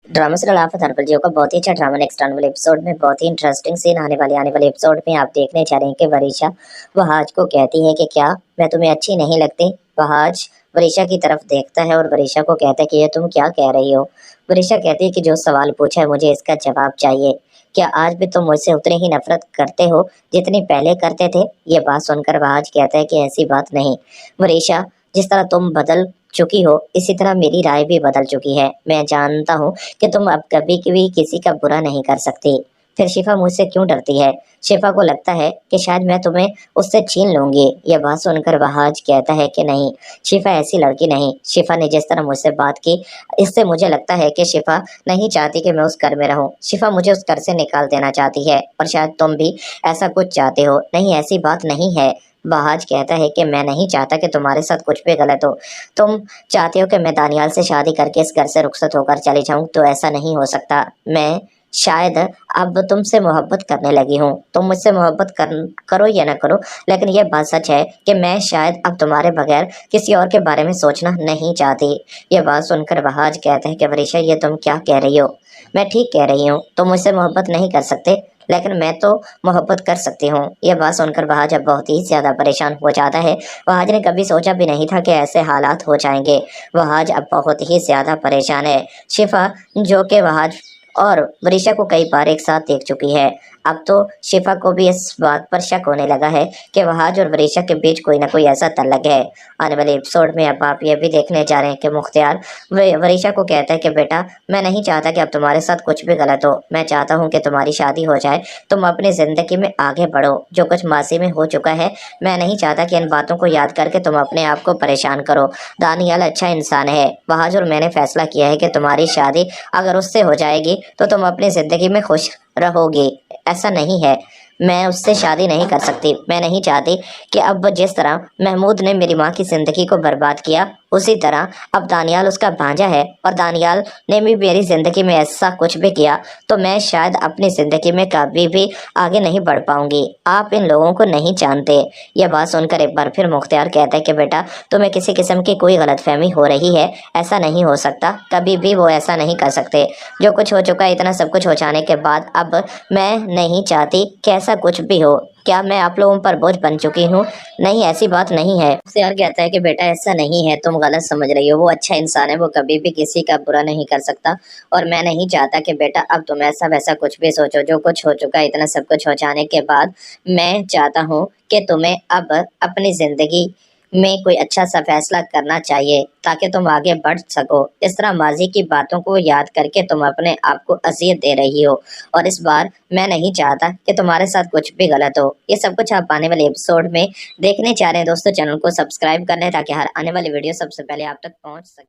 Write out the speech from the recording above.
Drama से आफत हरपल जियो का बहुत ही अच्छा ड्रामा नेक्स्ट आने वाले एपिसोड में बहुत ही इंटरेस्टिंग सीन आने वाले एपिसोड में आप देखने जा रहे हैं कि वरीशा वहाज को कहती है कि क्या मैं तुम्हें अच्छी नहीं लगती। वहाज वरीशा की तरफ देखता है और वरीशा को कहता है कि ये तुम क्या कह रही हो। वरीशा कहती है कि जो सवाल पूछा है मुझे इसका जवाब चाहिए। क्या आज भी तुम मुझसे उतनी ही नफरत करते हो जितनी पहले करते थे। ये बात सुनकर वहाज कहता है कि ऐसी बात नहीं वरीशा, जिस तरह तुम बदल चुकी हो इसी तरह मेरी राय भी बदल चुकी है। मैं जानता हूँ कि तुम अब कभी भी किसी का बुरा नहीं कर सकती। फिर शिफा मुझसे क्यों डरती है। शिफा को लगता है कि शायद मैं तुम्हें उससे छीन लूंगी। यह बात सुनकर वहाज कहता है कि नहीं, शिफा ऐसी लड़की नहीं। शिफा ने जिस तरह मुझसे बात की इससे मुझे लगता है कि शिफा नहीं चाहती कि मैं उस घर में रहूं। शिफा मुझे उस घर से निकाल देना चाहती है और शायद तुम भी ऐसा कुछ चाहते हो। नहीं, ऐसी बात नहीं है। वहाज कहता है कि मैं नहीं चाहता कि तुम्हारे साथ कुछ भी गलत हो। तुम चाहते हो कि मैं दानियाल से शादी करके इस घर से रुखसत होकर चली जाऊं, तो ऐसा नहीं हो सकता। मैं शायद अब तुमसे मोहब्बत करने लगी हूँ। तुम मुझसे मोहब्बत करो या ना करो, लेकिन यह बात सच है कि मैं शायद अब तुम्हारे बगैर किसी और के बारे में सोचना नहीं चाहती। यह बात सुनकर वहाज कहते हैं कि वरीशा ये तुम क्या कह रही हो। मैं ठीक कह रही हूँ, तुम मुझसे मोहब्बत नहीं कर सकते लेकिन मैं तो मोहब्बत कर सकती हूँ। यह बात सुनकर वहाज अब बहुत ही ज्यादा परेशान हो जाता है। वहाज ने कभी सोचा भी नहीं था कि ऐसे हालात हो जाएंगे। वहाज अब बहुत ही ज्यादा परेशान है। शिफा जो कि वहाज और वरीशा को कई बार एक साथ देख चुकी है, अब तो शिफा को भी इस बात पर शक होने लगा है कि वहाज और वरीशा के बीच कोई ना कोई ऐसा तल्लक है। आने वाले एपिसोड में अब आप ये भी देखने जा रहे हैं कि मुख्तियार वरीशा को कहता है कि बेटा मैं नहीं चाहता कि अब तुम्हारे साथ कुछ भी गलत हो। मैं चाहता हूँ कि तुम्हारी शादी हो जाए, तुम अपनी जिंदगी में आगे बढ़ो। जो कुछ मासी में हो चुका है मैं नहीं चाहता कि इन बातों को याद करके तुम अपने आप को परेशान करो। दानियाल अच्छा इंसान है। बहादुर मैंने फैसला किया है कि तुम्हारी शादी अगर उससे हो जाएगी तो तुम अपनी जिंदगी में खुश रहोगे। ऐसा नहीं है, मैं उससे शादी नहीं कर सकती। मैं नहीं चाहती कि अब जिस तरह महमूद ने मेरी माँ की जिंदगी को बर्बाद किया उसी तरह अब दानियाल उसका भांजा है और दानियाल ने भी मेरी जिंदगी में ऐसा कुछ भी किया तो मैं शायद अपनी जिंदगी में कभी भी आगे नहीं बढ़ पाऊंगी। आप इन लोगों को नहीं जानते। यह बात सुनकर एक बार फिर मुख्तियार कहता है कि बेटा तुम्हें किसी किस्म की कोई गलतफहमी हो रही है। ऐसा नहीं हो सकता, कभी भी वो ऐसा नहीं कर सकते। जो कुछ हो चुका है, इतना सब कुछ हो जाने के बाद अब मैं नहीं चाहती कि ऐसा कुछ भी हो। क्या मैं आप लोगों पर बोझ बन चुकी हूँ? नहीं, ऐसी बात नहीं है। मुख्तियार कहता है कि बेटा ऐसा नहीं है, तुम गलत समझ रही हो। वो अच्छा इंसान है, वो कभी भी किसी का बुरा नहीं कर सकता और मैं नहीं चाहता कि बेटा अब तुम ऐसा वैसा कुछ भी सोचो। जो कुछ हो चुका है, इतना सब कुछ हो जाने के बाद मैं चाहता हूँ कि तुम्हें अब अपनी जिंदगी में कोई अच्छा सा फैसला करना चाहिए ताकि तुम आगे बढ़ सको। इस तरह माजी की बातों को याद करके तुम अपने आप को अजियत दे रही हो और इस बार मैं नहीं चाहता कि तुम्हारे साथ कुछ भी गलत हो। ये सब कुछ आप आने वाले एपिसोड में देखने चाह रहे हैं दोस्तों। चैनल को सब्सक्राइब कर लें ताकि हर आने वाली वीडियो सबसे पहले आप तक पहुंच सके।